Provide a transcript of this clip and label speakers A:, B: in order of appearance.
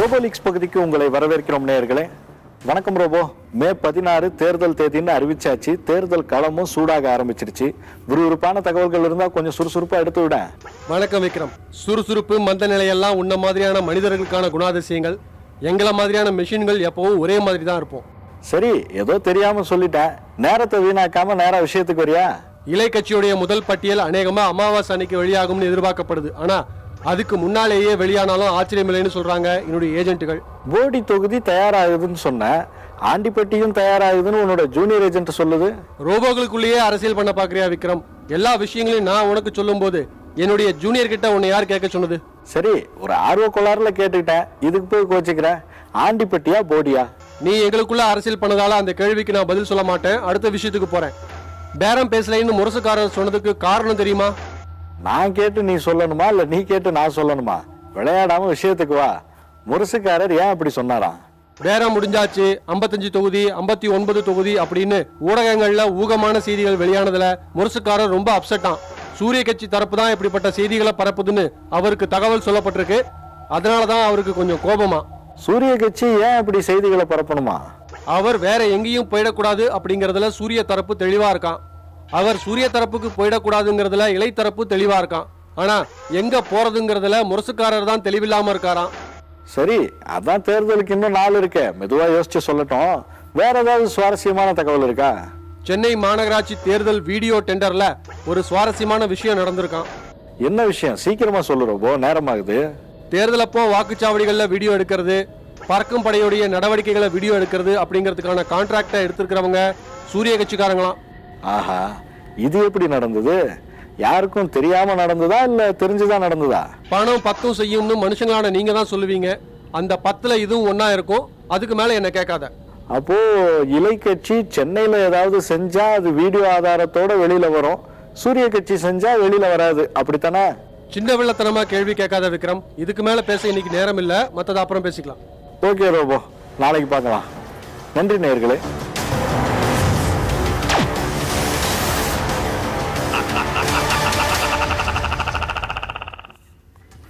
A: ரோபோலிக்ஸ் பகுதிக்கு உங்களை வரவேற்கிறோம் நேயர்களே. வணக்கம் ரோபோ. மே 16 தேர்தல் தேதின்னு அறிவிச்சாச்சு. தேர்தல் களமும் சூடாக ஆரம்பிச்சிருச்சு. விறுவிறுப்பான தகவல்கள் இருந்தா கொஞ்சம் சுறுசுறுப்பா எடுத்து விட.
B: வணக்கம் விக்ரம். சுறுசுறுப்பு மந்த நிலையெல்லாம் உன்ன மாதிரியான மனிதர்களுக்கான குணாதிசயங்கள். எங்களை மாதிரியான மெஷின்கள் எப்பவும் ஒரே மாதிரி தான் இருப்போம்.
A: சரி, ஏதோ தெரியாம சொல்லிட்டேன். நேரத்தை வீணாக்காம நேரா விஷயத்துக்கு வரியா?
B: இலை கட்சியுடைய முதல் பட்டியல் அநேகமா அமாவாசை அன்னைக்கு வெளியாகும்னு எதிர்பார்க்கப்படுது. ஆனா அதுக்கு முன்னாலேயே வெளியானாலும் ஆச்சரியமில்லைன்னு சொல்றாங்க என்னுடைய ஏஜென்ட்டுகள்.
A: போடி தொகுதி தயாராகுதுன்னு சொன்ன, ஆண்டிப்பட்டியும் தயாராகுதுன்னு உன்னோட ஜூனியர் ஏஜென்ட் சொல்லுது.
B: ரோபோக்களுக்குள்ளேயே அரசியல் பண்ண பாக்குறியா விக்ரம்? எல்லா விஷயங்களையும் நான் உனக்கு சொல்லும் போது என்னுடைய ஜூனியர் கிட்ட உன்னை யார் கேட்க சொன்னது?
A: சரி, ஒரு ஆர்வ கோளாறுல கேட்டுக்கிட்டேன். இதுக்கு போய் கோச்சிக்கிற. ஆண்டிப்பட்டியா போடியா?
B: நீ எங்களுக்குள்ள அரசியல் பண்ணதால அந்த கேள்விக்கு நான் பதில் சொல்ல மாட்டேன். அடுத்த விஷயத்துக்கு போறேன். பேரம் பேசலைன்னு முரசுக்காரர் சொன்னதுக்கு காரணம் தெரியுமா?
A: நான் கேட்டு நீ சொல்லணுமா இல்ல நீ கேட்டு நான் சொல்லணுமா? விளையாடாம விஷயத்துக்கு வா. முரசுக்காரர் ஏன் அப்படி சொன்னாராம்?
B: பேரம் முடிஞ்சாச்சு, 55 தொகுதி 59 தொகுதி அப்படின்னு ஊடகங்கள்ல ஊகமான செய்திகள் வெளியானதுல முரசுக்காரர் ரொம்ப அப்செட்டான். சூரிய கட்சி தரப்பு தான் இப்படிப்பட்ட செய்திகளை பரப்புதுன்னு அவருக்கு தகவல் சொல்லப்பட்டிருக்கு. அதனாலதான் அவருக்கு கொஞ்சம் கோபமா.
A: சூரிய கட்சி ஏன் அப்படி செய்திகளை பரப்பணுமா?
B: அவர் வேற எங்கேயும் போயிடக்கூடாது அப்படிங்கறதுல சூரிய தரப்பு தெளிவா இருக்கான். அவர் சூரிய தரப்புக்கு போயிடக்கூடாதுங்கிறதுல இலை தரப்பு தெளிவா இருக்கான். ஆனா எங்க போறதுங்கிறதுல முரசுக்காரர் தான் தெளிவில்லாம இருக்காராம்.
A: சரி, அதான் தேர்தலுக்கு இன்னும் நாள் இருக்கு. மெதுவா யோசிச்சு சொல்லட்டும். வேற ஏதாவது சுவாரஸ்யமான தகவல் இருக்கா?
B: சென்னை மாநகராட்சி தேர்தல் வீடியோ டெண்டர்ல ஒரு சுவாரஸ்யமான விஷயம் நடந்திருக்கான்.
A: என்ன விஷயம்? சீக்கிரமா சொல்லுறோம், நேரமாகுது.
B: தேர்தல் அப்போ வாக்குச்சாவடிகள்ல வீடியோ எடுக்கிறது, பறக்கும் படையுடைய நடவடிக்கைகளை வீடியோ எடுக்கிறது அப்படிங்கிறதுக்கான கான்ட்ராக்டை எடுத்திருக்கிறவங்க சூரிய கட்சிக்காரங்களாம்.
A: ஆஹா, இது எப்படி நடந்தது? யாருக்கும் தெரியாம நடந்ததா இல்ல தெரிஞ்சுதான் நடந்ததா?
B: பணம் 10 செய்யும்னு மனுஷங்களான நீங்க தான் சொல்லுவீங்க. அந்த 10ல இதுவும் ஒன்னா இருக்கும். அதுக்கு மேல என்ன கேட்காத.
A: அப்போ இலை கட்சி சென்னையில ஏதாவது செஞ்சா அது வீடியோ ஆதாரத்தோட வெளியில வரும். சூரிய கட்சி செஞ்சா வெளியில வராது, அப்படித்தானே?
B: சின்ன வெள்ளத்தனமா கேள்வி கேட்காத விக்ரம். இதுக்கு மேல பேச இன்னைக்கு நேரம் இல்ல. மத்தத அப்புறம் பேசிக்கலாம்.
A: ஓகே ரோபோ, நாளைக்கு பார்க்கலாம். நன்றி நேயர்களே.